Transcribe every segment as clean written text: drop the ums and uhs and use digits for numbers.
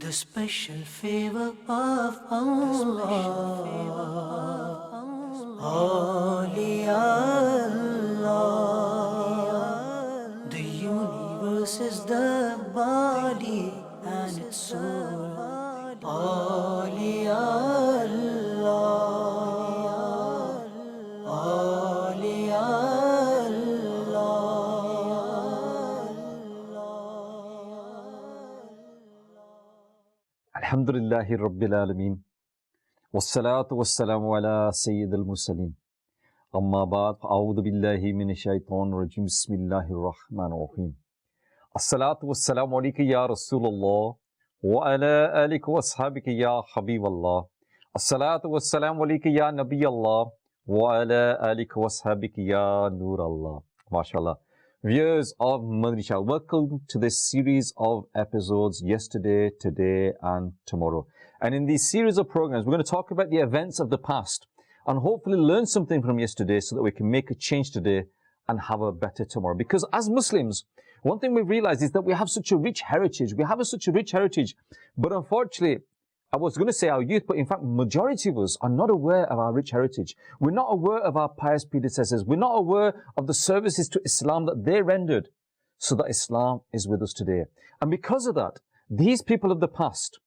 The special favor of Allah. Allah. The universe is the body and its soul. Alhamdulillahi Rabbil Alameen. Wassalatu wassalamu ala Sayyidil Mursaleen. Amma ba'd, a'udhu billahi minash shaitanir rajim. Bismillahir Rahmanir Rahim. Assalatu wassalamu alayka ya Rasulullah wa ala alika wa ashabika ya Habiballah. Assalatu wassalamu alayka ya Nabiyallah wa ala alika wa ashabika ya Nurallah. MashaAllah. Viewers of Madani Channel, welcome to this series of episodes yesterday, today and tomorrow. And in these series of programs, we're going to talk about the events of the past and hopefully learn something from yesterday so that we can make a change today and have a better tomorrow. Because as Muslims, one thing we've realized is that we have such a rich heritage. We have such a rich heritage, but unfortunately, I was going to say our youth, but in fact, majority of us are not aware of our rich heritage. We're not aware of our pious predecessors. We're not aware of the services to Islam that they rendered so that Islam is with us today. And because of that, these people of the past,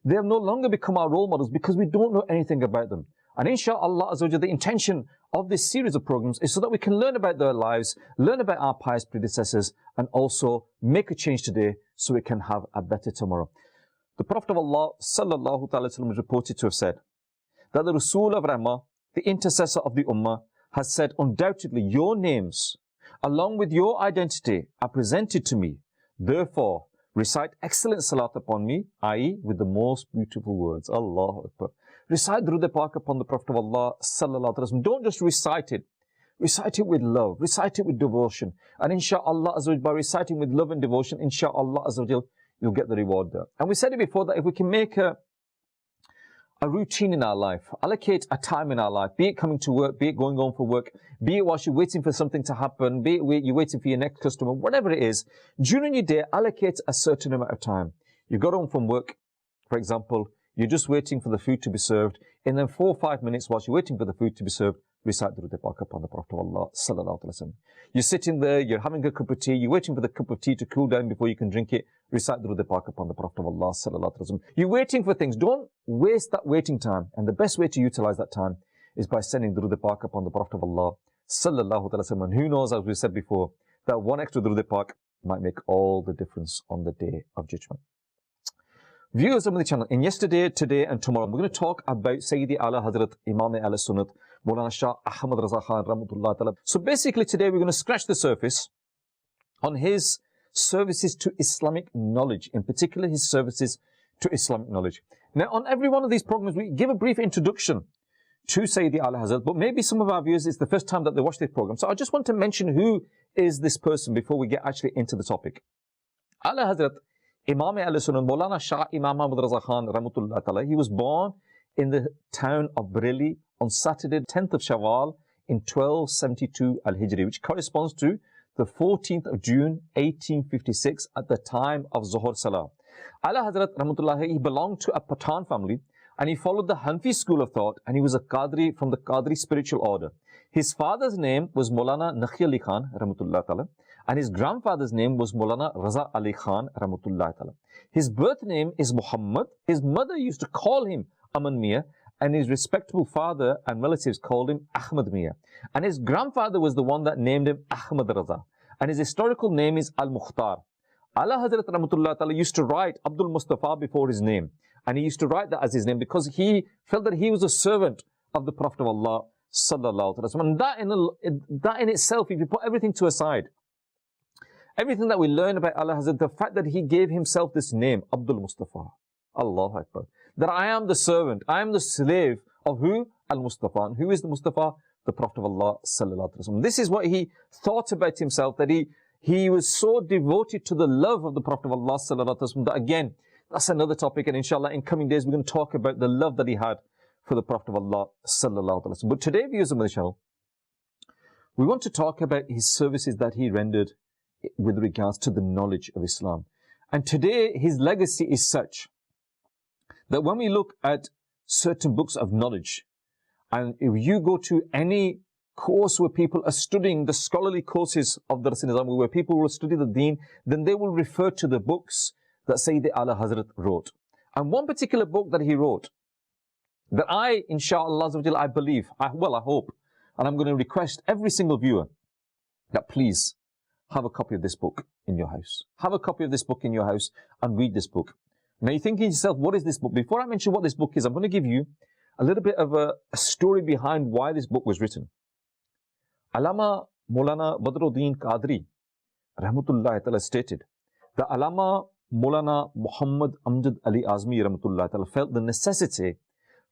they have no longer become our role models because we don't know anything about them. And inshallah, the intention of this series of programs is so that we can learn about their lives, learn about our pious predecessors, and also make a change today so we can have a better tomorrow. The Prophet of Allah sallallahu ta'ala is reported to have said that the Rasul of Rahmah, the intercessor of the Ummah, has said, undoubtedly your names along with your identity are presented to me. Therefore, recite excellent salat upon me, i.e. with the most beautiful words. Allahu Akbar. Recite Durud Pak upon the Prophet of Allah sallallahu ta'ala. Don't just recite it. Recite it with love. Recite it with devotion. And inshaAllah, by reciting with love and devotion, inshaAllah, you'll get the reward there. And we said it before that if we can make a routine in our life, allocate a time in our life, be it coming to work, be it going home for work, be it whilst you're waiting for something to happen, be it you're waiting for your next customer, whatever it is, during your day, allocate a certain amount of time. You got home from work, for example, you're just waiting for the food to be served. In then 4 or 5 minutes whilst you're waiting for the food to be served, recite Durud Pak upon the Prophet of Allah sallallahu alaihi wasallam. You're sitting there, you're having a cup of tea, you're waiting for the cup of tea to cool down before you can drink it. Recite Durud Pak upon the Prophet of Allah sallallahu alaihi wasallam. You're waiting for things. Don't waste that waiting time. And the best way to utilize that time is by sending Durud Pak upon the Prophet of Allah sallallahu alaihi wasallam. And who knows, as we said before, that one extra Durud Pak might make all the difference on the Day of Judgment. Viewers of the channel, in yesterday, today and tomorrow, we're going to talk about Sayyidi Aala Hazrat, Imam Ahl Sunnat, Maulana Shah Ahmad Raza Khan Rahmatullah Ta'ala. So basically today we're going to scratch the surface on his services to Islamic knowledge, in particular his services to Islamic knowledge. Now on every one of these programs we give a brief introduction to Sayyidi Aala Hazrat, but maybe some of our viewers, it's the first time that they watch this program. So I just want to mention who is this person before we get actually into the topic. Aala Hazrat, Imam Ahl Sunnah, Maulana Shah Imam Ahmad Raza Khan Rahmatullah Ta'ala, he was born in the town of Bareilly on Saturday, 10th of Shawwal in 1272 Al-Hijri, which corresponds to the 14th of June, 1856 at the time of Zuhur Salah. Aala Hazrat Rahmatullah, he belonged to a Pathan family and he followed the Hanfi school of thought and he was a Qadri from the Qadri spiritual order. His father's name was Maulana Nakhi Ali Khan Rahmatullah Ta'ala and his grandfather's name was Maulana Raza Ali Khan Rahmatullah Ta'ala. His birth name is Muhammad. His mother used to call him Aman Mia, and his respectable father and relatives called him Ahmad Mia. And his grandfather was the one that named him Ahmad Raza. And his historical name is Al-Mukhtar. Aala Hazrat Rahmatullah Ta'ala used to write Abdul Mustafa before his name. And he used to write that as his name because he felt that he was a servant of the Prophet of Allah sallallahu alaihi wasallam. And that in itself, if you put everything to aside, everything that we learn about Aala Hazrat, the fact that he gave himself this name, Abdul Mustafa, Allahu Akbar, that I am the servant, I am the slave of who? Al-Mustafa. And who is the Mustafa? The Prophet of Allah sallallahu alaihi wasallam. This is what he thought about himself, that he was so devoted to the love of the Prophet of Allah sallallahu alaihi wasallam that again, that's another topic, and inshallah in coming days we're going to talk about the love that he had for the Prophet of Allah sallallahu alaihi wasallam. But today, viewers of the channel, we want to talk about his services that he rendered with regards to the knowledge of Islam. And today his legacy is such that when we look at certain books of knowledge, and if you go to any course where people are studying the scholarly courses of the Rasul, where people will study the deen, then they will refer to the books that Sayyidi Aala Hazrat wrote. And one particular book that he wrote, that I, inshallah, I believe, I hope, and I'm going to request every single viewer that please have a copy of this book in your house. Have a copy of this book in your house and read this book. Now you're thinking to yourself, what is this book? Before I mention what this book is, I'm going to give you a little bit of a story behind why this book was written. Allama Maulana Badruddin Qadri, Rahmatullah Ta'ala, stated that Allama Maulana Muhammad Amjad Ali Azmi, Rahmatullah Ta'ala, felt the necessity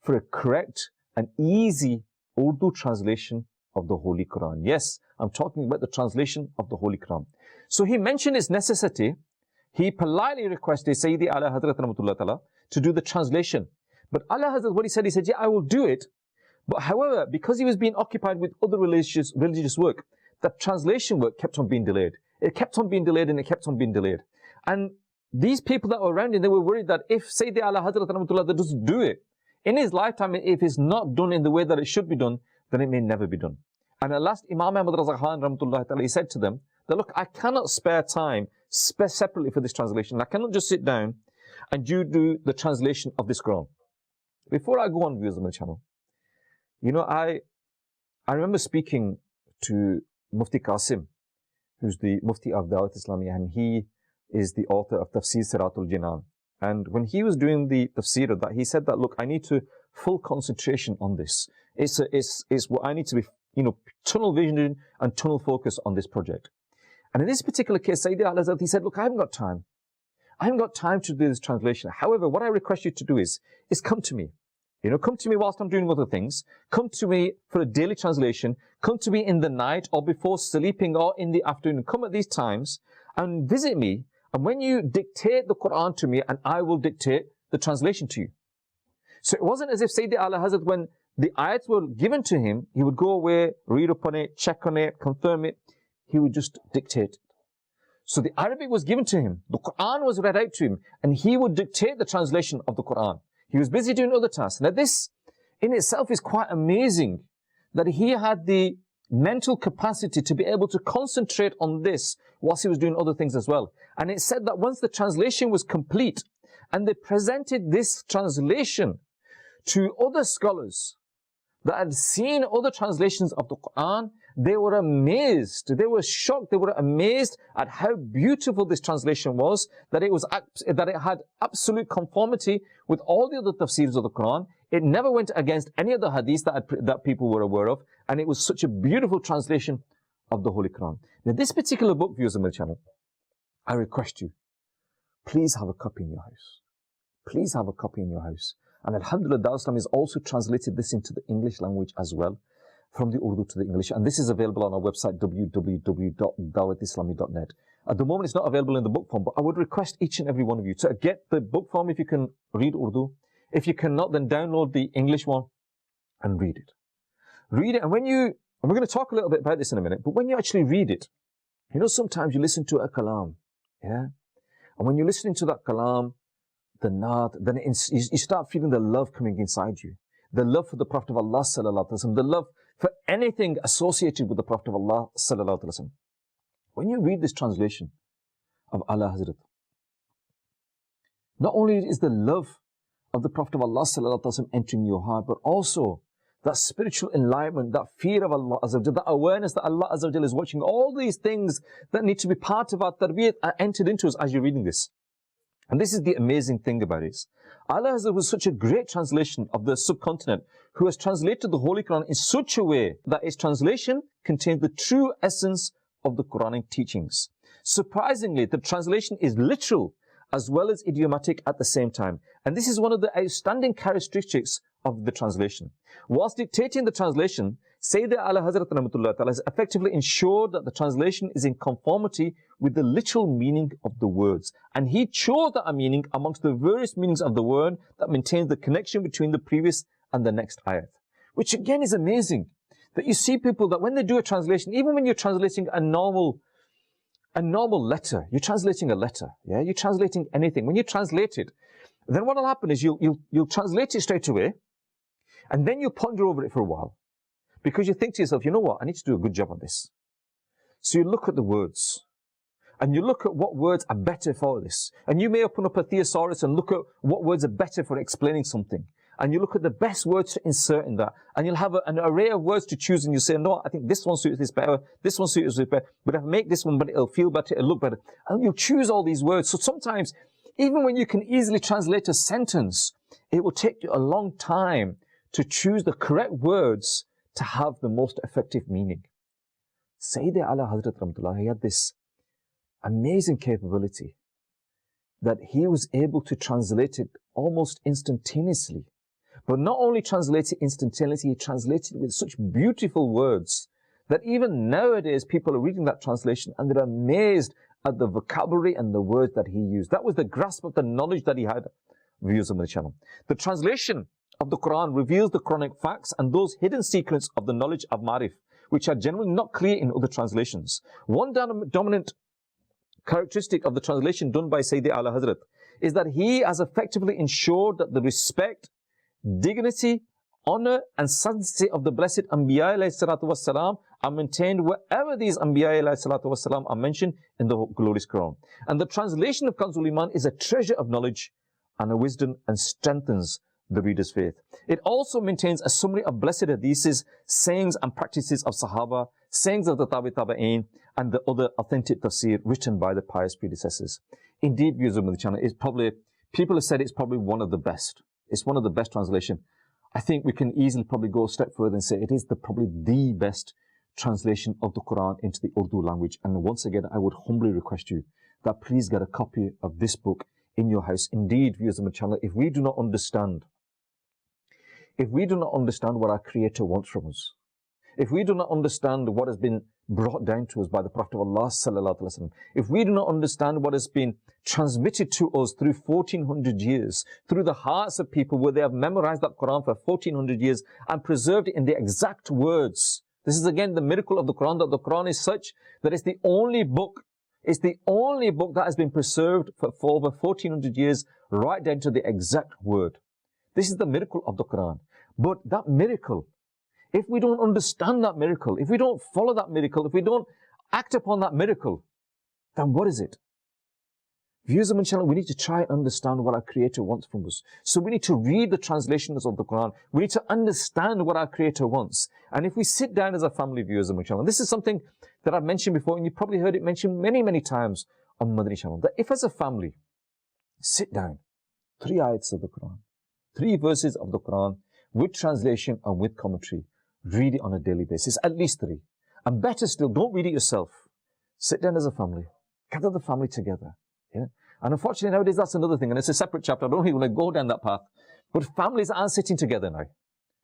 for a correct and easy Urdu translation of the Holy Quran. Yes, I'm talking about the translation of the Holy Quran. So he mentioned its necessity. He politely requested Sayyidi Aala Hazrat Rahmatullah Ta'ala to do the translation. But Aala Hazrat, what he said, yeah, I will do it. But however, because he was being occupied with other religious work, the translation work kept on being delayed. It kept on being delayed and it kept on being delayed. And these people that were around him, they were worried that if Sayyidi Aala Hazrat Rahmatullah doesn't do it in his lifetime, if it's not done in the way that it should be done, then it may never be done. And at last, Imam Ahmad Raza Khan Rahmatullah Ta'ala, he said to them that, look, I cannot spare time separately for this translation. I cannot just sit down and you do the translation of this Quran. Before I go on, viewers on my channel, you know, I remember speaking to Mufti Qasim, who's the Mufti of Dawat Islamiyah, and he is the author of Tafsir Siratul Jinan. And when he was doing the tafsir of that, he said that, look, I need to full concentration on this. It's what I need to be, you know, tunnel vision and tunnel focus on this project. And in this particular case, Sayyidi Aala Hazrat, he said, look, I haven't got time. I haven't got time to do this translation. However, what I request you to do is come to me. You know, come to me whilst I'm doing other things. Come to me for a daily translation. Come to me in the night or before sleeping or in the afternoon. Come at these times and visit me. And when you dictate the Quran to me, and I will dictate the translation to you. So it wasn't as if Sayyidi Aala Hazrat, when the ayats were given to him, he would go away, read upon it, check on it, confirm it. He would just dictate it. So the Arabic was given to him. The Quran was read out to him. And he would dictate the translation of the Quran. He was busy doing other tasks. Now this in itself is quite amazing, that he had the mental capacity to be able to concentrate on this whilst he was doing other things as well. And it said that once the translation was complete and they presented this translation to other scholars that had seen other translations of the Quran, they were amazed, they were shocked, they were amazed at how beautiful this translation was, that it had absolute conformity with all the other tafsirs of the Quran. It never went against any of the hadiths that people were aware of, and it was such a beautiful translation of the Holy Quran. Now this particular book, viewers on my channel, I request you, please have a copy in your house. Please have a copy in your house. And Alhamdulillah, Dawah Islam has also translated this into the English language as well, from the Urdu to the English. And this is available on our website, www.dawatislami.net. At the moment, it's not available in the book form, but I would request each and every one of you to get the book form if you can read Urdu. If you cannot, then download the English one and read it. Read it, and we're going to talk a little bit about this in a minute, but when you actually read it, you know, sometimes you listen to a kalam, yeah? And when you're listening to that kalam, the naat, then you start feeling the love coming inside you. The love for the Prophet of Allah sallallahu alaihi wasallam, the love for anything associated with the Prophet of Allah sallallahu alaihi wasallam. When you read this translation of Aala Hazrat, not only is the love of the Prophet of Allah sallallahu alaihi wasallam entering your heart, but also that spiritual enlightenment, that fear of Allah Azza wa Jal, that awareness that Allah Azza wa Jal is watching. All these things that need to be part of our tarbiyat are entered into us as you're reading this. And this is the amazing thing about it. Aala Hazrat was such a great translation of the subcontinent, who has translated the Holy Quran in such a way that its translation contains the true essence of the Quranic teachings. Surprisingly, the translation is literal as well as idiomatic at the same time. And this is one of the outstanding characteristics of the translation. Whilst dictating the translation, Sayyidi Aala Hazrat Rahmatullah Ta'ala has effectively ensured that the translation is in conformity with the literal meaning of the words. And he chose that meaning amongst the various meanings of the word that maintains the connection between the previous and the next ayat. Which again is amazing. That you see people that when they do a translation, even when you're translating a normal letter, you're translating a letter, yeah? You're translating anything. When you translate it, then what will happen is you'll translate it straight away, and then you ponder over it for a while, because you think to yourself, you know what, I need to do a good job on this. So you look at the words, and you look at what words are better for this. And you may open up a thesaurus and look at what words are better for explaining something. And you look at the best words to insert in that. And you'll have an array of words to choose, and you say, no, I think this one suits this better, this one suits this better, but if I make this one better, it'll feel better, it'll look better. And you'll choose all these words. So sometimes, even when you can easily translate a sentence, it will take you a long time to choose the correct words to have the most effective meaning. Sayyid Aala Hazrat Rahmatullah, he had this amazing capability that he was able to translate it almost instantaneously. But not only translate it instantaneously, he translated it with such beautiful words that even nowadays people are reading that translation and they're amazed at the vocabulary and the words that he used. That was the grasp of the knowledge that he had. Viewers of the channel. The translation of the Quran reveals the Quranic facts and those hidden secrets of the knowledge of Ma'rif, which are generally not clear in other translations. One dominant characteristic of the translation done by Sayyid Aala Hazrat is that he has effectively ensured that the respect, dignity, honor and sanctity of the blessed Anbiya ﷺ are maintained wherever these Anbiya ﷺ are mentioned in the glorious Quran. And the translation of Kanzul Iman is a treasure of knowledge and a wisdom and strengthens the reader's faith. It also maintains a summary of blessed hadiths, sayings and practices of Sahaba, sayings of the Tabi'in, and the other authentic tafsir written by the pious predecessors. Indeed, viewers of the channel, it's probably, people have said it's probably one of the best. It's one of the best translations. I think we can easily probably go a step further and say it is probably the best translation of the Quran into the Urdu language. And once again, I would humbly request you that please get a copy of this book in your house. Indeed, viewers of the channel, if we do not understand what our Creator wants from us, if we do not understand what has been brought down to us by the Prophet of Allah sallallahu alaihi wasallam, if we do not understand what has been transmitted to us through 1400 years, through the hearts of people where they have memorized that Quran for 1400 years and preserved it in the exact words. This is again the miracle of the Quran, that the Quran is such that it's the only book that has been preserved for over 1400 years, right down to the exact word. This is the miracle of the Quran. But that miracle, if we don't understand that miracle, if we don't follow that miracle, if we don't act upon that miracle, then what is it? Viewers of my channel, we need to try and understand what our Creator wants from us. So we need to read the translations of the Quran. We need to understand what our Creator wants. And if we sit down as a family, viewers of my channel, this is something that I've mentioned before, and you've probably heard it mentioned many, many times on Madani Channel, that if as a family, sit down, 3 ayats of the Quran, 3 verses of the Quran, with translation and with commentary, read it on a daily basis, at least 3. And better still, don't read it yourself. Sit down as a family, gather the family together. Yeah? And unfortunately nowadays that's another thing, and it's a separate chapter. I don't even want to go down that path. But families aren't sitting together now.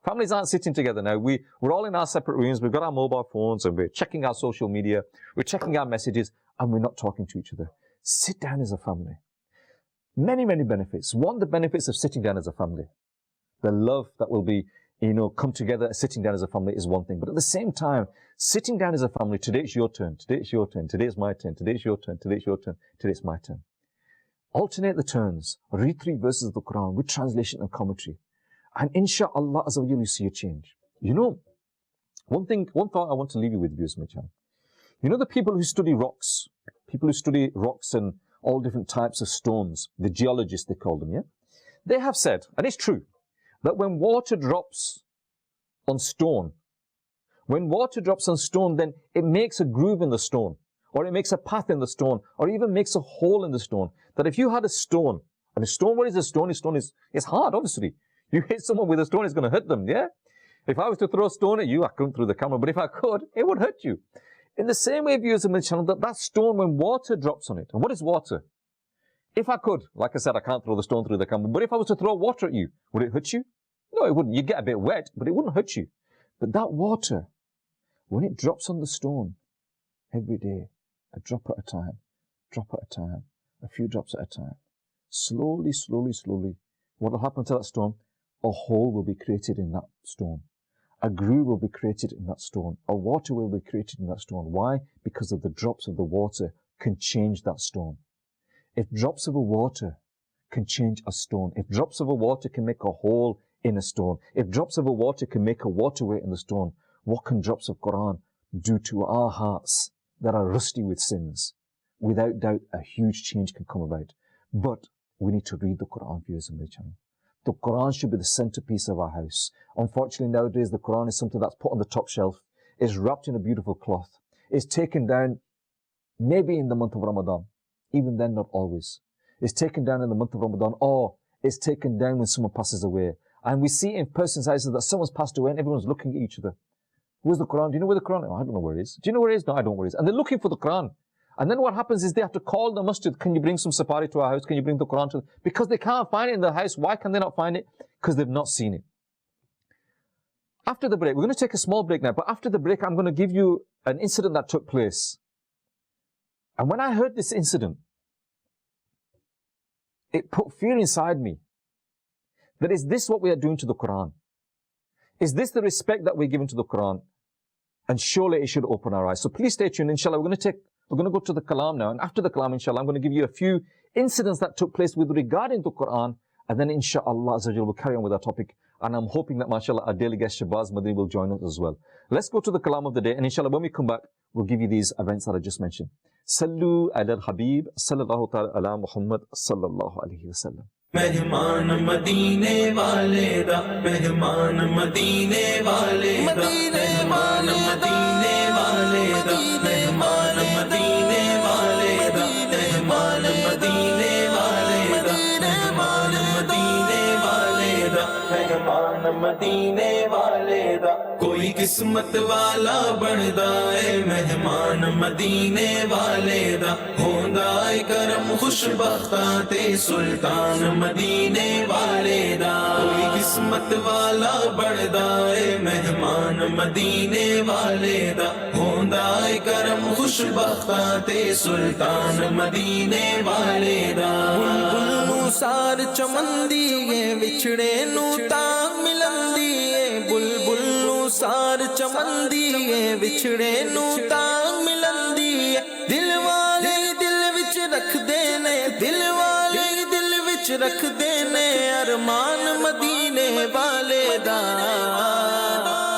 Families aren't sitting together now. We're all in our separate rooms. We've got our mobile phones and we're checking our social media. We're checking our messages and we're not talking to each other. Sit down as a family. Many, many benefits. One, the benefits of sitting down as a family. The love that will be, come together sitting down as a family is one thing. But at the same time, sitting down as a family, today it's your turn, today it's your turn, today it's my turn, today it's your turn, today it's your turn, today it's my turn. Alternate the turns. Read 3 verses of the Quran with translation and commentary. And inshallah, as you see a change. One thought I want to leave you with, viewers of my channel. The people who study rocks, and all different types of stones, the geologists they call them, yeah? They have said, and it's true, that when water drops on stone, then it makes a groove in the stone, or it makes a path in the stone, or even makes a hole in the stone. That if you had a stone, and a stone, what is a stone? A stone is hard, obviously. You hit someone with a stone, it's going to hurt them, yeah? If I was to throw a stone at you, I couldn't through the camera, but if I could, it would hurt you. In the same way, viewers of my channel, that stone, when water drops on it, and what is water? If I could, like I said, I can't throw the stone through the camera, but if I was to throw water at you, would it hurt you? No, it wouldn't. You'd get a bit wet, but it wouldn't hurt you. But that water, when it drops on the stone, every day, a drop at a time, a few drops at a time, slowly, what will happen to that stone? A hole will be created in that stone. A groove will be created in that stone. A water will be created in that stone. Why? Because of the drops of the water can change that stone. If drops of the water can change a stone. If drops of water can make a hole in a stone, if drops of water can make a waterway in the stone, what can drops of Quran do to our hearts that are rusty with sins? Without doubt, a huge change can come about. But we need to read the Quran, viewers on the channel. The Quran should be the centerpiece of our house. Unfortunately, nowadays, the Quran is something that's put on the top shelf, is wrapped in a beautiful cloth, is taken down maybe in the month of Ramadan. Even then, not always. It's taken down in the month of Ramadan, or it's taken down when someone passes away. And we see in person's eyes that someone's passed away and everyone's looking at each other. Where's the Quran? Do you know where the Quran is? Oh, I don't know where it is. Do you know where it is? No, I don't know where it is. And they're looking for the Quran. And then what happens is they have to call the masjid. Can you bring some safari to our house? Can you bring the Quran to? Because they can't find it in the house. Why can they not find it? Because they've not seen it. After the break, we're going to take a small break now. But after the break, I'm going to give you an incident that took place. And when I heard this incident, it put fear inside me. That is this what we are doing to the Quran? Is this the respect that we're giving to the Quran? And surely it should open our eyes. So please stay tuned. Inshallah, we're going to go to the Kalam now. And after the Kalam, inshallah, I'm going to give you a few incidents that took place with regarding the Quran. And then inshallah, we'll carry on with our topic. And I'm hoping that, mashallah, our daily guest Shabazz Madani will join us as well. Let's go to the Kalam of the day. And inshallah, when we come back, we'll give you these events that I just mentioned. Sallu ala al-Habib, sallallahu ta'ala ala Muhammad, sallallahu alayhi wa sallam. मेहमान मदीने वाले दा मेहमान मदीने वाले दा मेहमान मदीने वाले दा मेहमान मदीने वाले दा मेहमान मदीने वाले दा मेहमान मदीने वाले दा मेहमान मदीने वाले दा कोई किस्मत वाला बनदा है मेहमान मदीने वाले दा होंदा है करम खुशबख्ता ते सुल्तान मदीने वाले दा कोई किस्मत वाला बनदा है मेहमान मदीने वाले दा होंदा है करम खुशबख्ता ते सुल्तान मदीने वाले दा बुलबुल नू सार चमंदी है विछड़े नू तां मिलंदी है बुलबुल नू सार चमंदी है विछड़े नू तां मिलंदी है दिल वाले दिल विच रखदे ने दिल वाले दिल विच रखदे ने अरमान मदीने वाले दा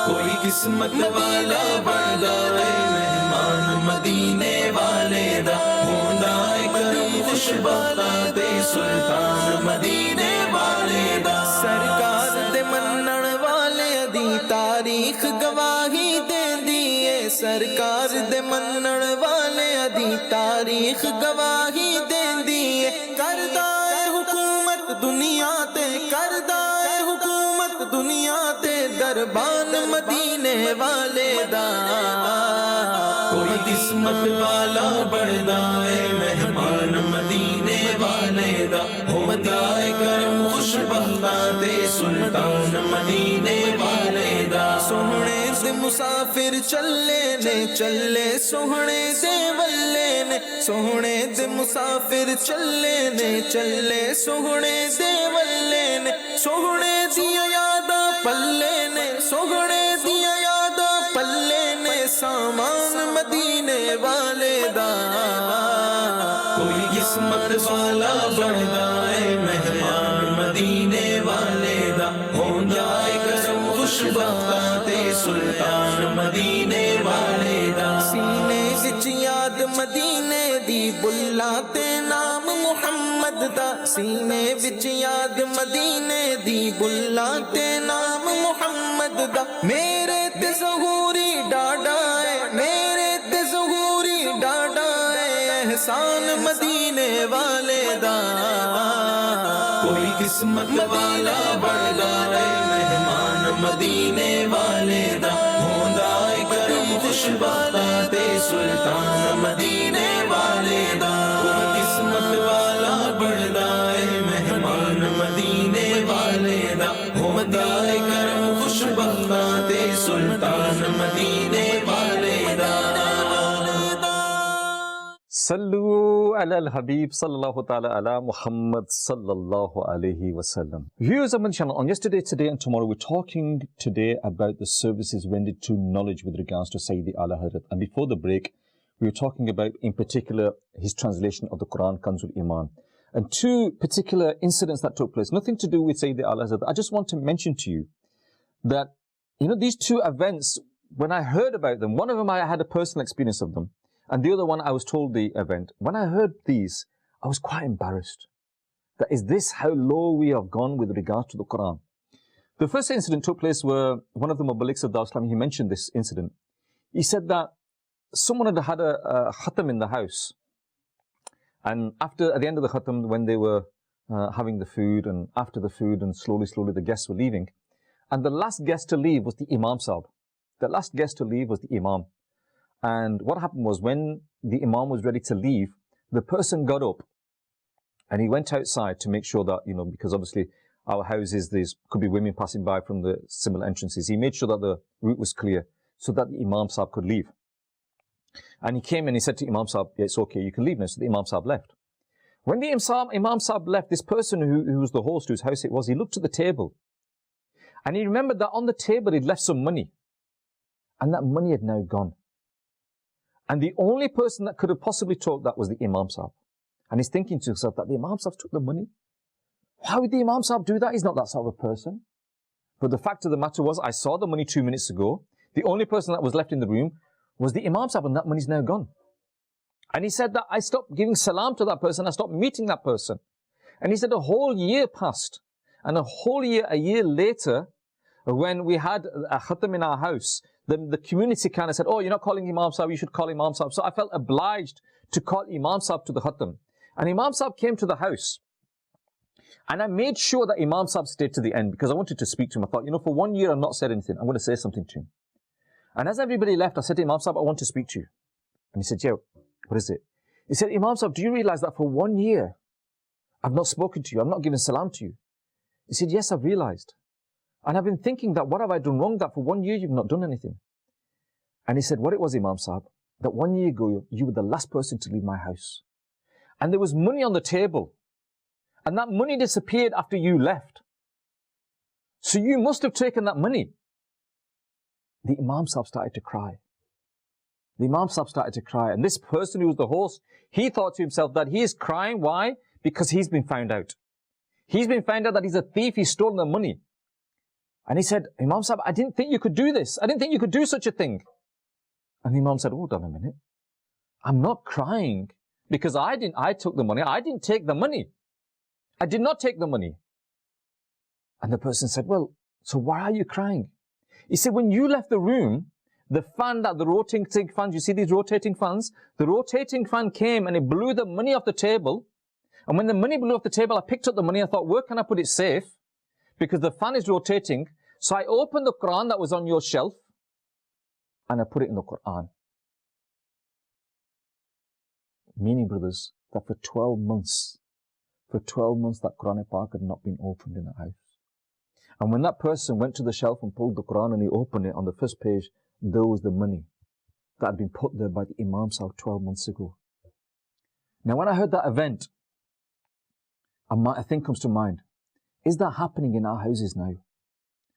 कोई किस्मत वाला बनदा है मेहमान मदीने वाले दा होंदा है करम खुशबख्ता ते सुल्तान मदीने वाले दा सरकार दे मनण वाले दी तारीख गवाही देंदी है सरकार दे मनण वाले दी तारीख गवाही देंदी है करदा है हुकूमत दुनिया ते करदा है हुकूमत दुनिया ते दरबान मदीने वाले दा कोई किस्मत वाला बनदा है मेहमान मदीने वाले दा होंदा है करम खुशबख्ता ते सुल्तान मदीने वाले दा सोहणे से मुसाफिर चले ने चले सोहणे दे वल्ले ने सोहणे दे मुसाफिर चले ने चले सोहणे दे वल्ले ने सोहणे दिया यादा पल्ले ने सोहणे दिया यादा पल्ले ने सामान मदीने वाले दा कोई किस्मत वाला बनदा है मेहमान मदीने वाले दा होंदा है करम खुशबख्ता ते सुल्तान मदीने वाले दा सीने विच याद मदीने दी बुल्ला ते नाम मुहम्मद दा सीने विच याद मदीने दी बुल्ला ते नाम मुहम्मद दा मेरे ते ज़हूरी डाडा है मेरे ते ज़हूरी डाडा है एहसान मदीने वाले दा कोई किस्मत वाला बनदा है मेहमान मदीने वाले दा होंदा है करम खुशबख्ता ते सुल्तान मदीने वाले दा कोई किस्मत वाला बनदा है मेहमान मदीने वाले दा होंदा है करम खुशबख्ता ते सुल्तान मदीने वाले दा Sallu ala al-Habib, sallallahu ta'ala ala Muhammad, sallallahu alayhi wa sallam. Viewers of Madani Channel, on yesterday, today and tomorrow, we're talking today about the services rendered to knowledge with regards to Sayyidi Aala Hazrat. And before the break, we were talking about, in particular, his translation of the Quran, Kanzul Iman. And two particular incidents that took place, nothing to do with Sayyidi Aala Hazrat. I just want to mention to you that, these two events, when I heard about them, one of them I had a personal experience of them, and the other one I was told the event. When I heard these, I was quite embarrassed. That is this how low we have gone with regards to the Quran. The first incident took place where one of the Muballighs of Dar Islam, he mentioned this incident. He said that someone had a khatam in the house. And at the end of the khatam, when they were having the food, and after the food, and slowly the guests were leaving. And the last guest to leave was the Imam Sahib. The last guest to leave was the Imam. And what happened was, when the Imam was ready to leave, the person got up and he went outside to make sure that, because obviously our houses, there could be women passing by from the similar entrances. He made sure that the route was clear so that the Imam Sahib could leave. And he came and he said to Imam Sahib, yeah, it's okay, you can leave now. So the Imam Sahib left. When the Imam Sahib left, this person who was the host, whose house it was, he looked at the table. And he remembered that on the table he'd left some money. And that money had now gone. And the only person that could have possibly took that was the Imam Sahib. And he's thinking to himself that the Imam Sahib took the money. How would the Imam Sahib do that? He's not that sort of a person. But the fact of the matter was, I saw the money 2 minutes ago. The only person that was left in the room was the Imam Sahib, and that money's now gone. And he said that I stopped giving salam to that person, I stopped meeting that person. And he said a whole year passed. And a year later, when we had a khatam in our house, the community kind of said, oh, you're not calling Imam Sahib, you should call Imam Sahib. So I felt obliged to call Imam Sahib to the khatam. And Imam Sahib came to the house. And I made sure that Imam Sahib stayed to the end, because I wanted to speak to him. I thought, for 1 year I've not said anything. I'm going to say something to him. And as everybody left, I said to Imam Sahib, I want to speak to you. And he said, yeah, what is it? He said, Imam Sahib, do you realize that for 1 year I've not spoken to you, I've not given salam to you? He said, yes, I've realized. And I've been thinking that what have I done wrong that for 1 year you've not done anything? And he said, what it was, Imam Sahib, that 1 year ago you were the last person to leave my house. And there was money on the table. And that money disappeared after you left. So you must have taken that money. The Imam Sahib started to cry. The Imam Sahib started to cry. And this person who was the host, he thought to himself that he is crying. Why? Because he's been found out. He's been found out that he's a thief, he's stolen the money. And he said, Imam Sahib, I didn't think you could do this. I didn't think you could do such a thing. And the Imam said, hold on a minute. I'm not crying because I took the money. I didn't take the money. I did not take the money. And the person said, well, so why are you crying? He said, when you left the room, the rotating fans, you see these rotating fans? The rotating fan came and it blew the money off the table. And when the money blew off the table, I picked up the money. I thought, where can I put it safe? Because the fan is rotating. So I opened the Quran that was on your shelf and I put it in the Quran. Meaning, brothers, that for 12 months that Quran Pak had not been opened in the house. And when that person went to the shelf and pulled the Quran and he opened it, on the first page, there was the money that had been put there by the Imam Sahib 12 months ago. Now, when I heard that event, a thing comes to mind. Is that happening in our houses now?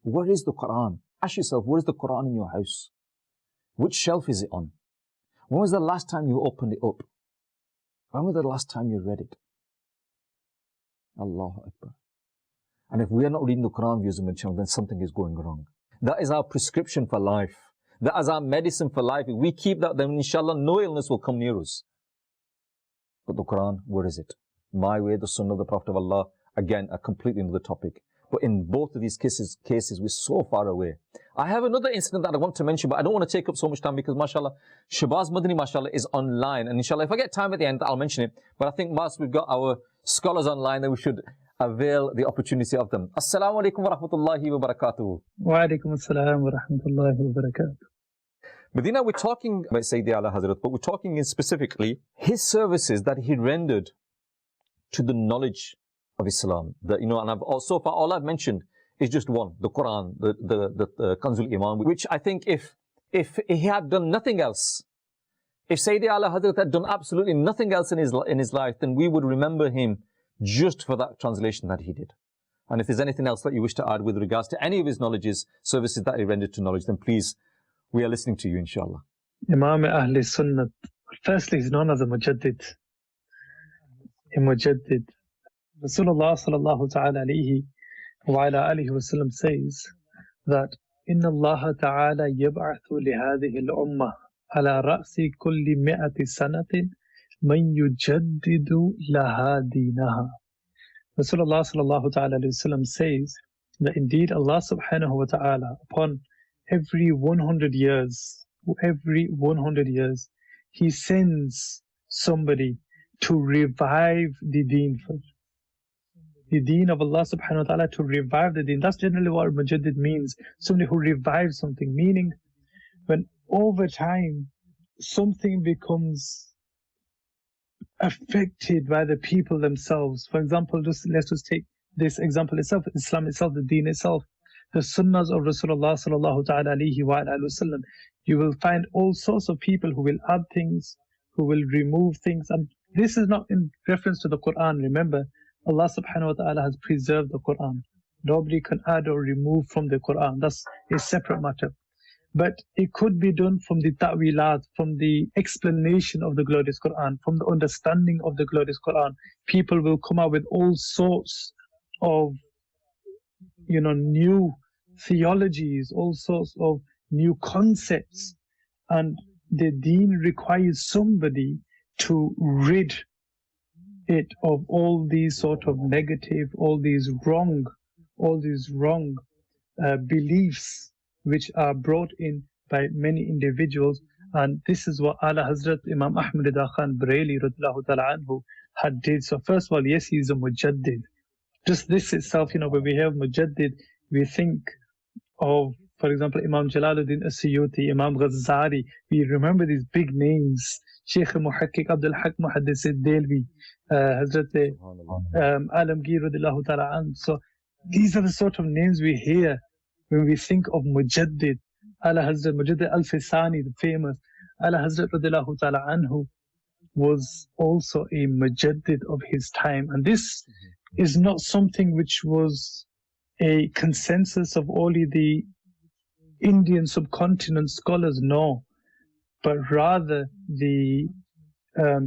Where is the Quran? Ask yourself, where is the Quran in your house? Which shelf is it on? When was the last time you opened it up? When was the last time you read it? Allahu Akbar. And if we are not reading the Quran, viewers on the channel, then something is going wrong. That is our prescription for life. That is our medicine for life. If we keep that, then inshallah no illness will come near us. But the Quran, where is it? My way, the Sunnah of the Prophet of Allah, again, a completely another topic. But in both of these cases, we're so far away. I have another incident that I want to mention, but I don't want to take up so much time because, mashallah, Shabazz Madani, mashallah, is online. And inshallah, if I get time at the end, I'll mention it. But I think whilst we've got our scholars online, then we should avail the opportunity of them. Assalamu alaikum wa rahmatullahi wa barakatuhu. Wa alaikum assalam wa rahmatullahi wa barakatuh. Medina, we're talking about Sayyidi Aala Hazrat, but we're talking in specifically his services that he rendered to the knowledge of Islam. And so far all I've mentioned is just one, the Quran, the Kanzul Iman, which I think if he had done nothing else, if Sayyidi Aala Hazrat had done absolutely nothing else in his life, then we would remember him just for that translation that he did. And if there's anything else that you wish to add with regards to any of his knowledges, services that he rendered to knowledge, then please, we are listening to you, inshallah. Imam Ahli Sunnah. Firstly, he's known as a Mujaddid. A Mujaddid. Rasulullah sallallahu ta'ala alayhi wa ala alihi wa sallam says that إن الله تعالى يبعث لهذه الأمة على رأس كل 100 سنة من يجدد لها دينها. Rasulullah sallallahu ta'ala alayhi wa sallam says that indeed Allah subhanahu wa ta'ala upon every 100 years, He sends somebody to revive the deen for the deen of Allah subhanahu wa ta'ala, to revive the deen. That's generally what Mujaddid means, somebody who revives something, meaning when over time something becomes affected by the people themselves. For example, let's just take this example itself, Islam itself, the deen itself, the sunnahs of Rasulullah sallallahu ta'ala alayhi wa sallam. You will find all sorts of people who will add things, who will remove things, and this is not in reference to the Quran. Remember, Allah subhanahu wa ta'ala has preserved the Quran. Nobody can add or remove from the Quran. That's a separate matter. But it could be done from the ta'wilat, from the explanation of the glorious Quran, from the understanding of the glorious Quran. People will come out with all sorts of, new theologies, all sorts of new concepts. And the deen requires somebody to rid it of all these sort of negative, all these wrong beliefs which are brought in by many individuals. And this is what Aala Hazrat Imam Ahmad Rida Khan Bareilly radhiyallahu ta'ala anhu had did. So first of all, yes, he is a mujaddid. Just this itself, when we have mujaddid, we think of, for example, Imam Jalaluddin As-Suyuti, Imam Ghazali. We remember these big names. Sheikh Muhakkik Abdul Haq Muhaddis Delvi, Hazrat Alamgir radhiyallahu ta'ala anhu. So these are the sort of names we hear when we think of Mujaddid. Aala Hazrat Mujaddid Al-Fisani, the famous Aala Hazrat radhiyallahu ta'ala anhu, was also a Mujaddid of his time. And this is not something which was a consensus of only the Indian subcontinent scholars, no, but rather the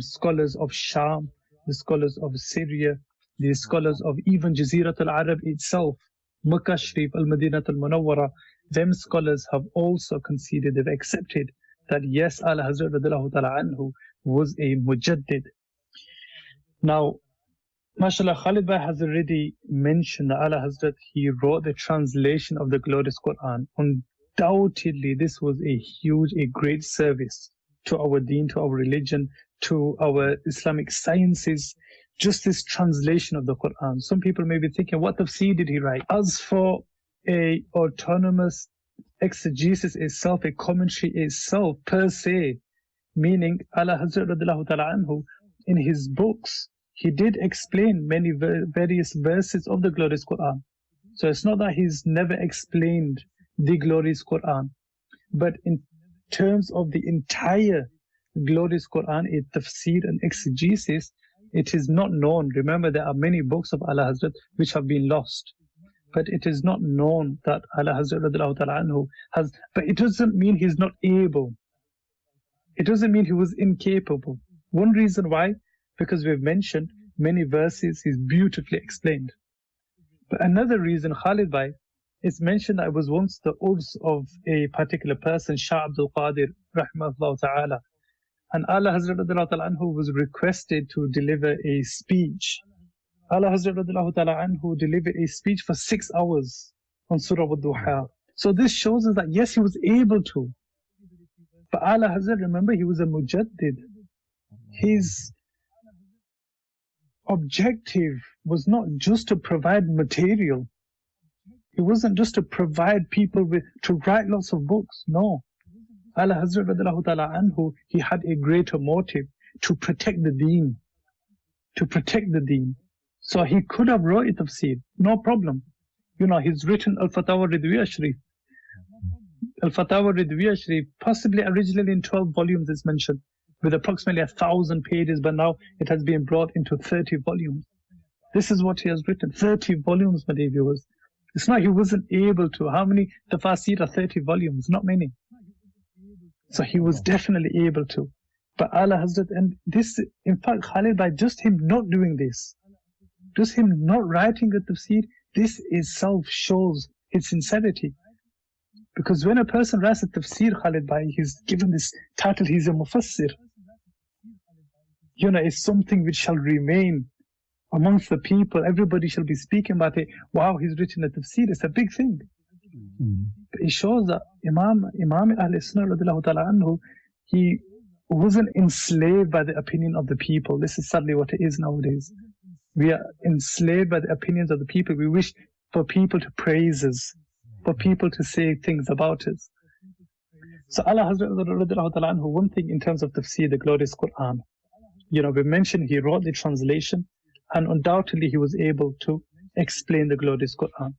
scholars of Sham, the scholars of Syria, the scholars of even Jazirat al-Arab itself, Makkah Sharif, Al-Madinat al-Munawwara. Them scholars have also conceded, they've accepted that yes, Aala Hazrat radhiyallahu ta'ala anhu was a mujaddid. Now, mashallah, Khalid Bhai has already mentioned that Aala Hazrat, he wrote the translation of the glorious Quran. Undoubtedly, this was a great service to our deen, to our religion, to our Islamic sciences. Just this translation of the Quran. Some people may be thinking, what tafsir did he write? As for a autonomous exegesis itself, a commentary itself per se, meaning Aala Hazrat radhiyallahu ta'ala anhu, in his books, he did explain many various verses of the glorious Quran. So it's not that he's never explained the glorious Quran, but in terms of the entire glorious Quran, a tafsir and exegesis, it is not known. Remember, there are many books of Aala Hazrat which have been lost, but it is not known that Aala Hazrat radhiyallahu ta'ala anhu has. But it doesn't mean he's not able. It doesn't mean he was incapable. One reason why, because we've mentioned many verses he's beautifully explained. But another reason, Khalid Bhai, is mentioned that it was once the urs of a particular person, Shah Abdul Qadir rahimahullah ta'ala. And Aala Hazrat radhiyallahu ta'ala anhu was requested to deliver a speech. Aala Hazrat radhiyallahu ta'ala anhu delivered a speech for 6 hours on Surah Al-Duha. So this shows us that yes, he was able to. But Aala Hazrat, remember, he was a mujaddid. His objective was not just to provide material. It wasn't just to provide people to write lots of books. No. Aala Hazrat radhiyallahu ta'ala anhu, he had a greater motive to protect the deen. To protect the deen. So he could have wrote a tafsir, no problem. He's written Al-Fatawa Ridwiya Sharif. Al-Fatawa Ridwiya Sharif, possibly originally in 12 volumes is mentioned, with approximately 1,000 pages, but now it has been brought into 30 volumes. This is what he has written, 30 volumes, my dear viewers. It's not he wasn't able to. How many tafsir are 30 volumes? Not many. So he was definitely able to. But Aala Hazrat, and this, in fact, Khalid, by just him not doing this, Just him not writing a tafsir, this itself shows his sincerity. Because when a person writes a tafsir, Khalid Bhai, he's given this title, he's a mufassir. It's something which shall remain amongst the people. Everybody shall be speaking about it. Wow, he's written a tafsir. It's a big thing. But it shows that Imam Ahl Sunnah radiallahu ta'ala anhu, he wasn't enslaved by the opinion of the people. This is sadly what it is nowadays. We are enslaved by the opinions of the people. We wish for people to praise us, for people to say things about us. So Aala Hazrat radiallahu ta'ala anhu, one thing in terms of tafsir, the glorious Quran, we mentioned he wrote the translation, and undoubtedly he was able to explain the glorious Quran.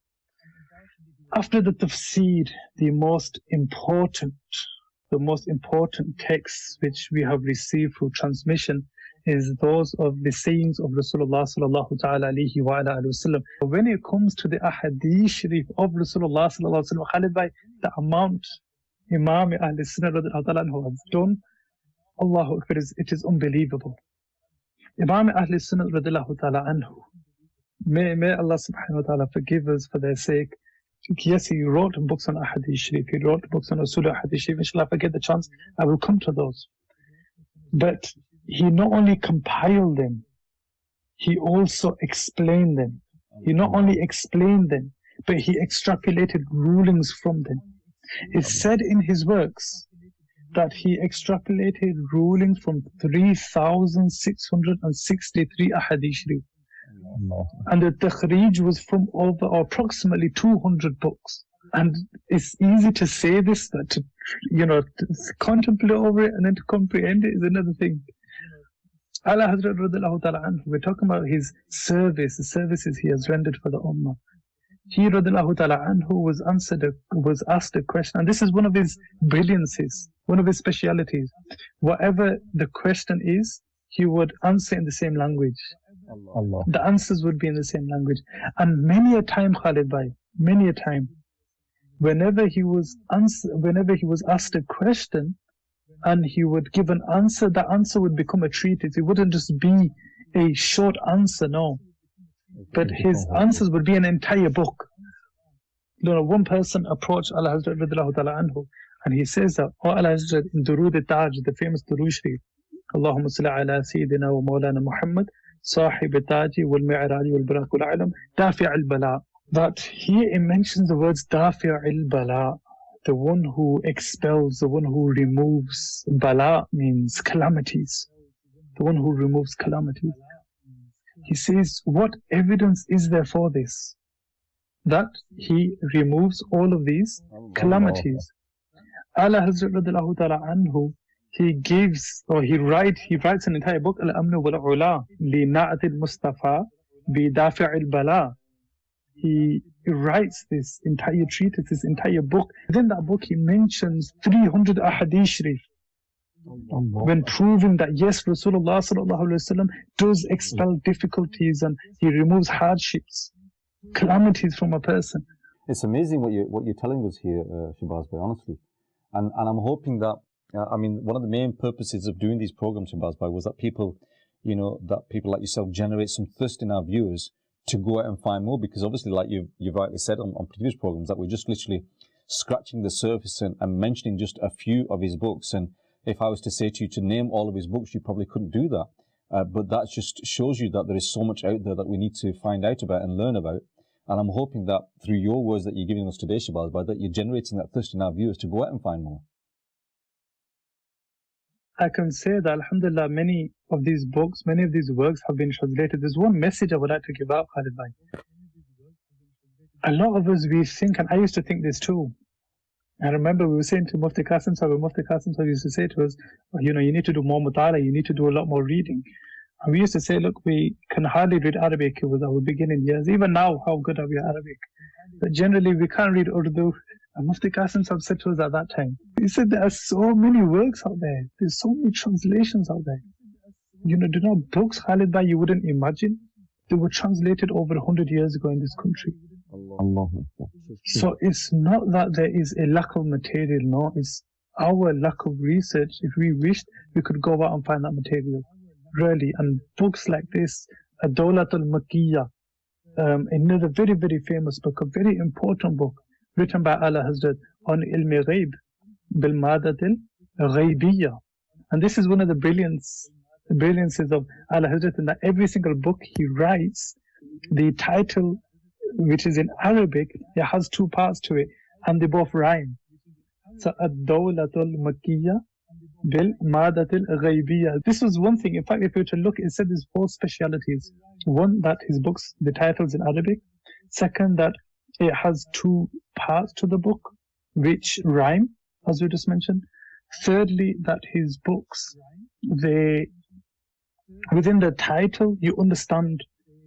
After the tafsir, the most important texts which we have received through transmission is those of the sayings of Rasulullah sallallahu ta'ala alayhi wa ala alihi wasallam. When it comes to the ahadith sharif of Rasulullah sallallahu alaihi wasallam, Khalid Bhai, the amount Imam Ahl Sunnah radiallahu ta'ala anhu has done, Allahu Akbar, it is unbelievable. Imam Ahl Sunnah radiallahu ta'ala anhu, may Allah subhanahu wa ta'ala forgive us for their sake. Yes, he wrote books on Ahadith Sharif, he wrote books on Usul Ahadith Sharif. Inshallah, if I get the chance, I will come to those. But he not only compiled them, he also explained them. He not only explained them, but he extrapolated rulings from them. It's said in his works that he extrapolated rulings from 3,663 Ahadith Sharif. And the takhrij was from over approximately 200 books. And it's easy to say this, but to contemplate over it and then to comprehend it is another thing. Aala Hazrat radiallahu ta'ala anhu, we're talking about his service, the services he has rendered for the ummah. He radiallahu ta'ala anhu was asked a question, and this is one of his brilliances, one of his specialities. Whatever the question is, he would answer in the same language. Allah. The answers would be in the same language. And many a time, Khalid Bhai, many a time, whenever he was asked a question and he would give an answer, the answer would become a treatise. It wouldn't just be a short answer, no. But his answers would be an entire book. One person approached Aala Hazrat radiallahu ta'ala anhu, and he says that, "Oh Aala Hazrat, in Durood Taj, the famous Durood Sharif, Allahumma salli ala Sayyidina wa Mawlana Muhammad, Sahib Taji wal Mi'raji wal Barak wal Alam, Dafi' al Bala." That here it mentions the words Dafi' al Bala, the one who expels, the one who removes. Bala means calamities, the one who removes calamities. He says, what evidence is there for this? That he removes all of these calamities. Aala Hazrat radiallahu ta'ala anhu, he writes an entire book, Al-Amnu wal-Ula, li Na'atil Mustafa, bi Dafi' al-Bala. He writes this entire treatise, this entire book. Within that book, he mentions 300 Ahadith Sharif, when proving that yes, Rasulullah sallallahu alaihi wasallam does expel difficulties and he removes hardships, calamities from a person. It's amazing what you're telling us here, Shahbaz Bhai, honestly. And I'm hoping that, one of the main purposes of doing these programs, Shahbaz Bhai, was that people like yourself generate some thirst in our viewers to go out and find more, because obviously, like you've rightly said on previous programs, that we're just literally scratching the surface and mentioning just a few of his books. And if I was to say to you to name all of his books, you probably couldn't do that. But that just shows you that there is so much out there that we need to find out about and learn about. And I'm hoping that through your words that you're giving us today, Shahbaz Bhai, that you're generating that thirst in our viewers to go out and find more. I can say that, alhamdulillah, many of these works have been translated. There's one message I would like to give out, Khalid Bhai. A lot of us, we think, and I used to think this too. I remember we were saying to Mufti Qasim Sahib used to say to us, you need to do more mutala, you need to do a lot more reading. And we used to say, look, we can hardly read Arabic. It was our beginning years. Even now, how good are we at Arabic? But generally, we can't read Urdu. And Mufti Qasim Sahib said to us at that time, he said, there are so many works out there. There's so many translations out there. Do not books, Khalid Bhai, you wouldn't imagine. They were translated over 100 years ago in this country. Allah. So it's not that there is a lack of material, no, it's our lack of research. If we wished, we could go out and find that material, really. And books like this, Ad-Dawlatul Makkiyya, another very, very famous book, a very important book written by Aala Hazrat on Ilm Ghaib, Bil Madatil Ghaibiyya. And this is one of the brilliances of Aala Hazrat, in that every single book he writes, the title, which is in Arabic, it has two parts to it, and they both rhyme. So Ad-Dawlatul Makkiyya Bil Madatil Ghaibiyya. This was one thing. In fact, if you were to look, it said there's 4 specialities. One, that his books, the titles in Arabic. Second, that it has 2 parts to the book, which rhyme, as we just mentioned. Thirdly, that his books, within the title, you understand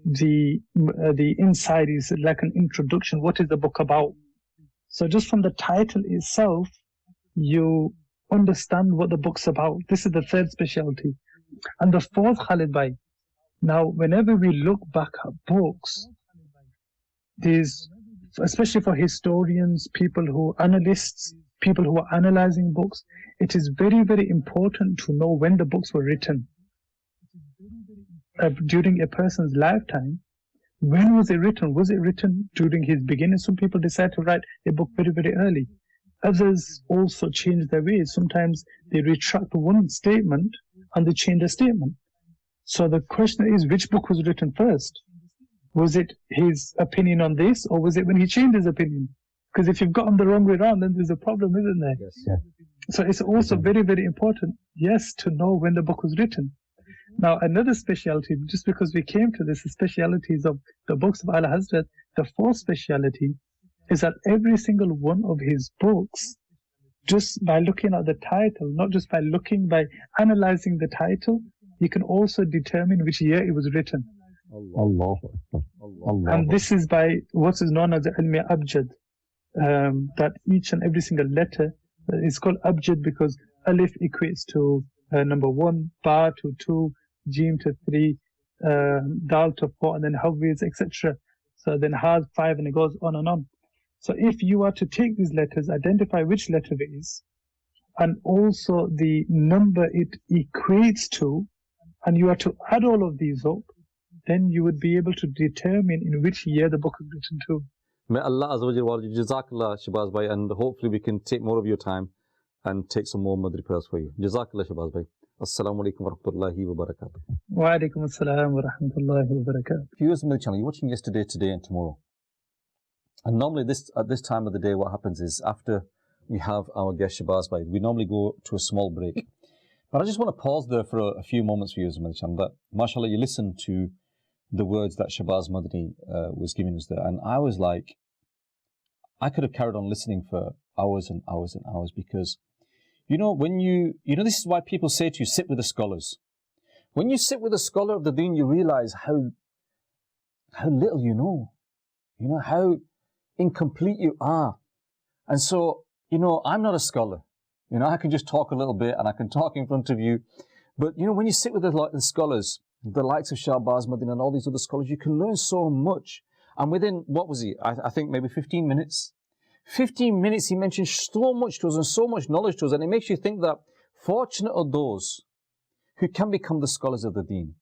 the inside is like an introduction. What is the book about? So just from the title itself, you understand what the book's about. This is the 3rd specialty. And the 4th, Khalid Bhai, now whenever we look back at books, these, especially for historians, analysts, people who are analyzing books, it is very, very important to know when the books were written. During a person's lifetime, when was it written? Was it written during his beginning? Some people decide to write a book very, very early. Others also change their ways. Sometimes they retract one statement and they change a statement. So the question is, which book was written first? Was it his opinion on this, or was it when he changed his opinion? Because if you've gotten the wrong way around, then there's a problem, isn't there? Yes, yeah. So it's also very, very important, yes, to know when the book was written. Now, another specialty, just because we came to this, the specialities of the books of Aala Hazrat, the 4th speciality is that every single one of his books, just by looking at the title, not just by analyzing the title, you can also determine which year it was written. Allah. And this is by what is known as the Ilm Abjad, that each and every single letter is called Abjad because Alif equates to number 1, Ba to 2, Jim to 3, Dal to 4, and then Hafiz, etc. So then Haz 5, and it goes on and on. So if you are to take these letters, identify which letter it is, and also the number it equates to, and you are to add all of these up, then you would be able to determine in which year the book is written to. May Allah Azza wa Jalla reward you. Jazakallah, Shahbaz Bhai, and hopefully we can take more of your time and take some more Madri prayers for you. Jazakallah, Shahbaz Bhai. Assalamu alaikum wa rahmatullahi wa barakatuh. Wa alaikum assalam wa rahmatullahi wa barakatuh. Viewers of Madani Channel, you're watching Yesterday, Today and Tomorrow. And normally at this time of the day, what happens is after we have our guest Shahbaz Bhai, we normally go to a small break. But I just want to pause there for a few moments, viewers of Madani Channel, that mashallah, you listen to the words that Shahbaz Madani was giving us there. And I was like, I could have carried on listening for hours and hours and hours, because, you know, this is why people say to you, sit with the scholars. When you sit with a scholar of the deen, you realize how little you know, how incomplete you are. And so, I'm not a scholar. I can just talk a little bit and I can talk in front of you. But, when you sit with the scholars, the likes of Shahbaz Madani and all these other scholars, you can learn so much. And within, what was he? I think maybe 15 minutes. 15 minutes, he mentioned so much to us and so much knowledge to us. And it makes you think that fortunate are those who can become the scholars of the deen.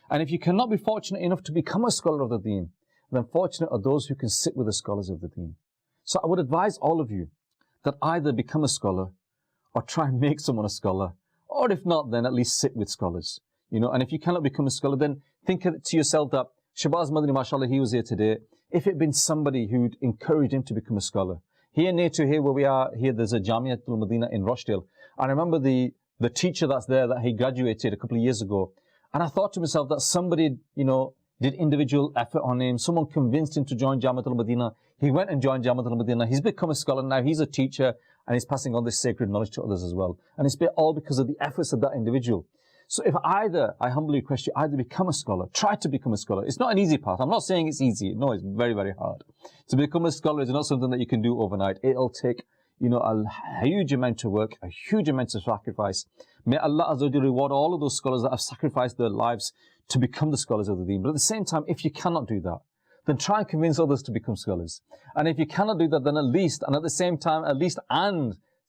And if you cannot be fortunate enough to become a scholar of the deen, then fortunate are those who can sit with the scholars of the deen. So I would advise all of you that either become a scholar or try and make someone a scholar. Or if not, then at least sit with scholars. And if you cannot become a scholar, then think to yourself that Shahbaz Madani, mashallah, he was here today. If it had been somebody who'd encouraged him to become a scholar. Here near to here where we are, here there's a Jamiatul Madina in Rochdale. I remember the teacher that's there, that he graduated a couple of years ago. And I thought to myself that somebody, did individual effort on him. Someone convinced him to join Jamiatul Madina. He went and joined Jamiatul Madina. He's become a scholar now. He's a teacher and he's passing on this sacred knowledge to others as well. And it's all because of the efforts of that individual. So if I humbly request you, either become a scholar, try to become a scholar. It's not an easy path. I'm not saying it's easy. No, it's very, very hard. To become a scholar is not something that you can do overnight. It'll take, a huge amount of work, a huge amount of sacrifice. May Allah Azza wa Jalla reward all of those scholars that have sacrificed their lives to become the scholars of the deen. But at the same time, if you cannot do that, then try and convince others to become scholars. And if you cannot do that, then at the same time,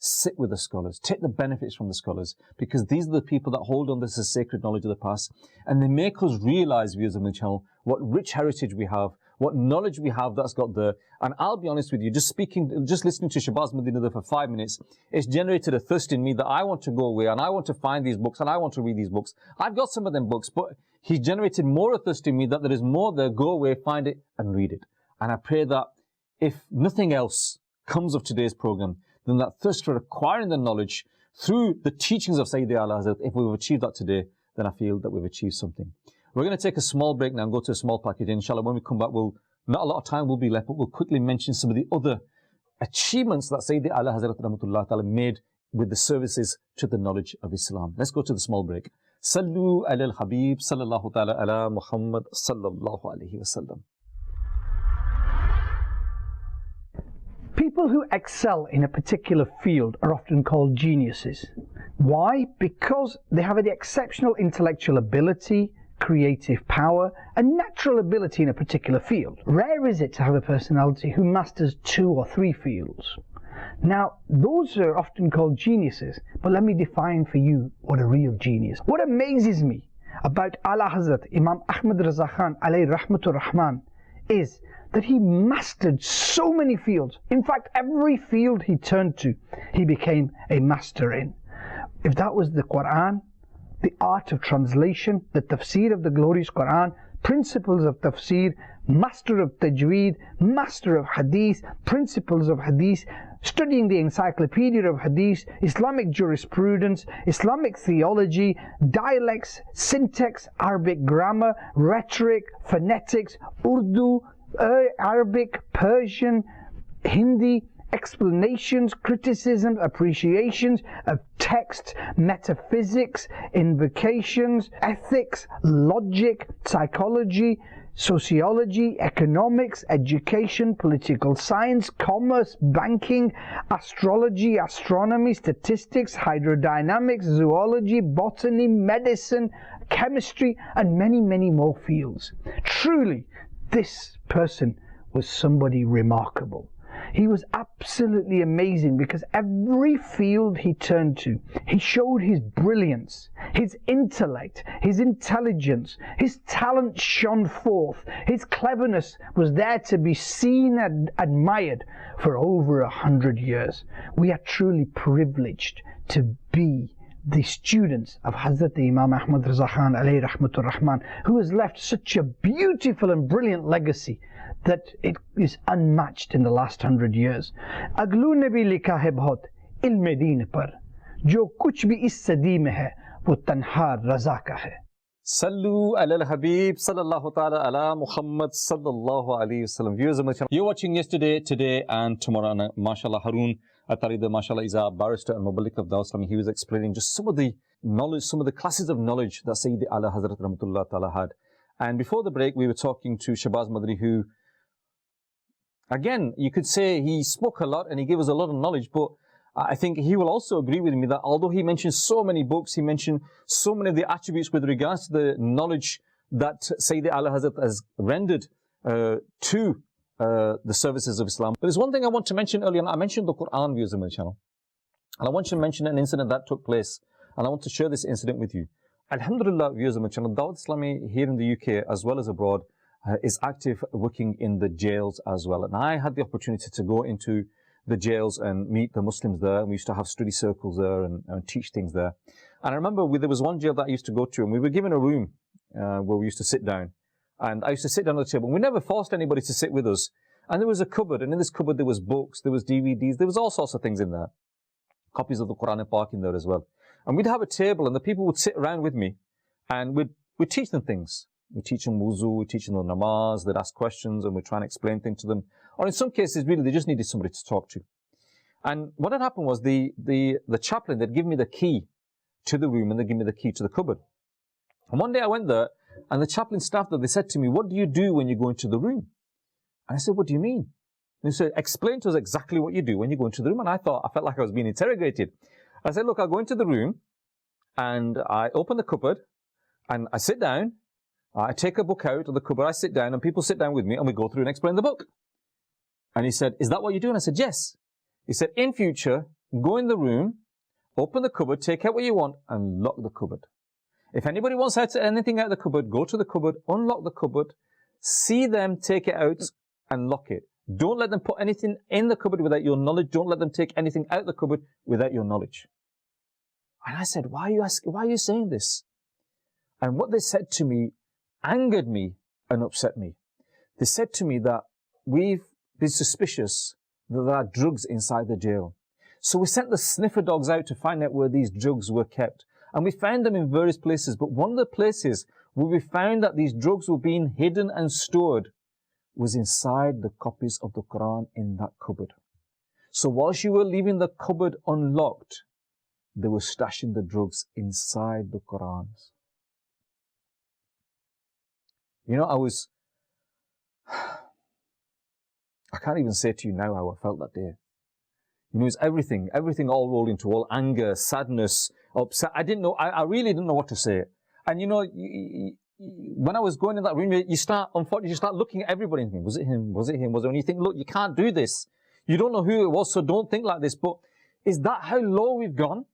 sit with the scholars, take the benefits from the scholars, because these are the people that hold on to this sacred knowledge of the past, and they make us realize, viewers of the channel, what rich heritage we have, what knowledge we have that's got there. And I'll be honest with you, just listening to Shahbaz Madani there for 5 minutes, it's generated a thirst in me that I want to go away and I want to find these books and I want to read these books. I've got some of them books, but he's generated more a thirst in me that there is more there. Go away, find it and read it. And I pray that if nothing else comes of today's program, then that thirst for acquiring the knowledge through the teachings of Sayyidi Aala Hazrat, if we've achieved that today, then I feel that we've achieved something. We're going to take a small break now and go to a small package. Inshallah, when we come back, not a lot of time will be left, but we'll quickly mention some of the other achievements that Sayyidi Aala Hazrat Rahmatullah Ta'ala made with the services to the knowledge of Islam. Let's go to the small break. Sallu ala al-Habib sallallahu ta'ala ala Muhammad sallallahu alayhi wa sallam. People who excel in a particular field are often called geniuses. Why? Because they have the exceptional intellectual ability, creative power, and natural ability in a particular field. Rare is it to have a personality who masters 2 or 3 fields. Now, those are often called geniuses, but let me define for you what a real genius. What amazes me about Aala Hazrat Imam Ahmad Raza Khan alayhi rahmatur rahman is that he mastered so many fields. In fact, every field he turned to, he became a master in. If that was the Quran, the art of translation, the tafsir of the glorious Quran, principles of tafsir, master of tajweed, master of hadith, principles of hadith, studying the encyclopedia of hadith, Islamic jurisprudence, Islamic theology, dialects, syntax, Arabic grammar, rhetoric, phonetics, Urdu, Arabic, Persian, Hindi, explanations, criticisms, appreciations of text, metaphysics, invocations, ethics, logic, psychology, sociology, economics, education, political science, commerce, banking, astrology, astronomy, statistics, hydrodynamics, zoology, botany, medicine, chemistry, and many, many more fields. Truly, this person was somebody remarkable. He was absolutely amazing because every field he turned to, he showed his brilliance, his intellect, his intelligence, his talent shone forth, his cleverness was there to be seen and admired for over 100 years. We are truly privileged to be the students of Hazrat Imam Ahmad Raza Khan alayhi rahmatur rahman, who has left such a beautiful and brilliant legacy that it is unmatched in the last 100 years. Aglu ne bhi likha hai bahut ilme deen par, jo kuch bhi is sadi mein hai wo tanha raza ka hai. Sallu ala al-Habib sallallahu ta'ala ala Muhammad sallallahu alayhi wa sallam. Viewers of my channel, you're watching Yesterday, Today and Tomorrow. And mashallah, Haroon Atarida, mashallah, is our barrister and Mubalik of Dawah Islami. He was explaining just some of the knowledge, some of the classes of knowledge that Sayyidi Aala Hazrat Rahmatullah Ta'ala had. And before the break, we were talking to Shahbaz Madani, who, again, you could say he spoke a lot and he gave us a lot of knowledge, but I think he will also agree with me that although he mentioned so many books, he mentioned so many of the attributes with regards to the knowledge that Sayyidi Aala Hazrat has rendered to the services of Islam. But there's one thing I want to mention earlier. I mentioned the Quran, viewers on my channel. And I want to mention an incident that took place. And I want to share this incident with you. Alhamdulillah, viewers on my channel, Dawah Islami here in the UK as well as abroad is active working in the jails as well. And I had the opportunity to go into the jails and meet the Muslims there. We used to have study circles there and teach things there. And I remember there was one jail that I used to go to, and we were given a room where we used to sit down. And I used to sit down at the table. We never forced anybody to sit with us. And there was a cupboard, and in this cupboard there was books, there was DVDs, there was all sorts of things in there. Copies of the Quran and Pak in there as well. And we'd have a table, and the people would sit around with me, and we'd teach them things. We'd teach them wuzu, we'd teach them the namaz, they'd ask questions, and we'd try and explain things to them. Or in some cases, really, they just needed somebody to talk to. And what had happened was the chaplain, they'd give me the key to the room, and they'd give me the key to the cupboard. And one day I went there, and the chaplain staff there, they said to me, "What do you do when you go into the room?" And I said, "What do you mean?" And they said, "Explain to us exactly what you do when you go into the room." And I felt like I was being interrogated. I said, "Look, I go into the room, and I open the cupboard, and I sit down, I take a book out of the cupboard, I sit down, and people sit down with me, and we go through and explain the book." And he said, "Is that what you do?" And I said, "Yes." He said, "In future, go in the room, open the cupboard, take out what you want, and lock the cupboard. If anybody wants anything out of the cupboard, go to the cupboard, unlock the cupboard, see them take it out and lock it. Don't let them put anything in the cupboard without your knowledge. Don't let them take anything out of the cupboard without your knowledge. And I said, why are you saying this? And what they said to me angered me and upset me. They said to me that we've been suspicious that there are drugs inside the jail. So we sent the sniffer dogs out to find out where these drugs were kept. And we found them in various places. But one of the places where we found that these drugs were being hidden and stored was inside the copies of the Quran in that cupboard. So whilst you were leaving the cupboard unlocked, they were stashing the drugs inside the Qurans. You know, I can't even say to you now how I felt that day. You know, it's everything all rolled into all, anger, sadness, upset. I really didn't know what to say. And you know, when I was going in that room, you start looking at everybody and thinking, was it him? Was it him? Was it? And you think, look, you can't do this. You don't know who it was, so don't think like this. But is that how low we've gone?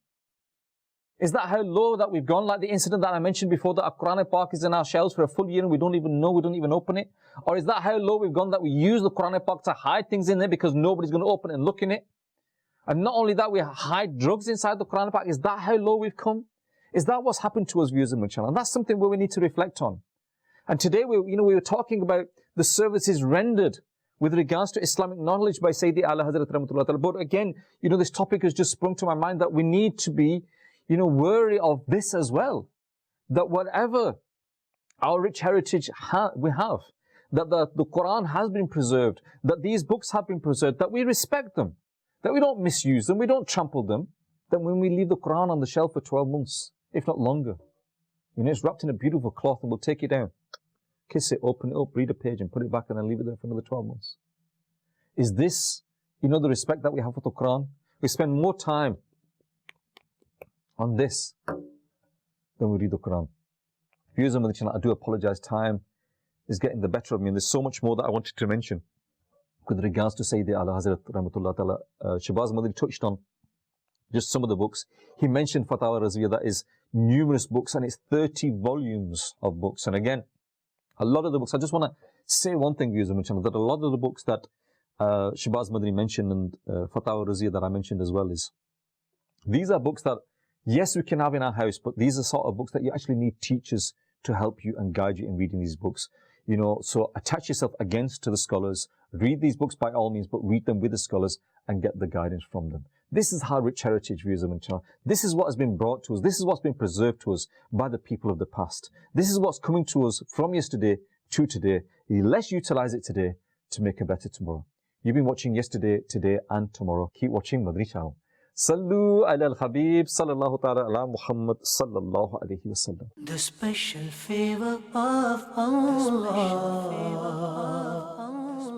Is that how low that we've gone? Like the incident that I mentioned before, that our Quranic Park is in our shelves for a full year and we don't even know, we don't even open it? Or is that how low we've gone that we use the Quranic Park to hide things in there because nobody's going to open it and look in it? And not only that, we hide drugs inside the Quranic Park. Is that how low we've come? Is that what's happened to us, viewers of my channel? And that's something where we need to reflect on. And today, we were talking about the services rendered with regards to Islamic knowledge by Sayyidi Aala Hazrat rahmatullah ta'ala. But again, this topic has just sprung to my mind that we need to be wary of this as well. That whatever our rich heritage we have, that the Quran has been preserved, that these books have been preserved, that we respect them, that we don't misuse them, we don't trample them, that when we leave the Quran on the shelf for 12 months, if not longer, it's wrapped in a beautiful cloth and we'll take it down, kiss it, open it up, read a page and put it back and then leave it there for another 12 months. Is this, the respect that we have for the Quran? We spend more time on this than we read the Quran. Viewers on the channel, I do apologize. Time is getting the better of me, and there's so much more that I wanted to mention with regards to Sayyidi Aala Hazrat rahmatullah ta'ala. Shahbaz Madani touched on just some of the books. He mentioned Fatawa Razviya, that is numerous books, and it's 30 volumes of books. And again, a lot of the books, I just want to say one thing, viewers on the channel, that a lot of the books that Shahbaz Madani mentioned and Fatawa Razviya that I mentioned as well, these are books that, yes, we can have in our house, but these are sort of books that you actually need teachers to help you and guide you in reading these books. So attach yourself against to the scholars, read these books by all means, but read them with the scholars and get the guidance from them. This is how rich heritage, viewers of my channel. This is what has been brought to us. This is what's been preserved to us by the people of the past. This is what's coming to us from yesterday to today. Let's utilize it today to make a better tomorrow. You've been watching Yesterday, Today and Tomorrow. Keep watching Madani Channel. Sallu ala al-Habib sallallahu ta'ala ala Muhammad sallallahu alayhi wa sallam. The special favor of Allah,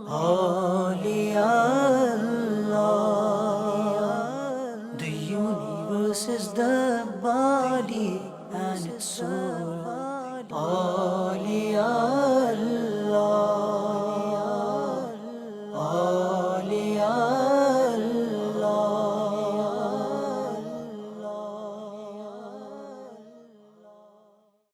Holy Allah. The universe is the body and its soul, Holy Allah.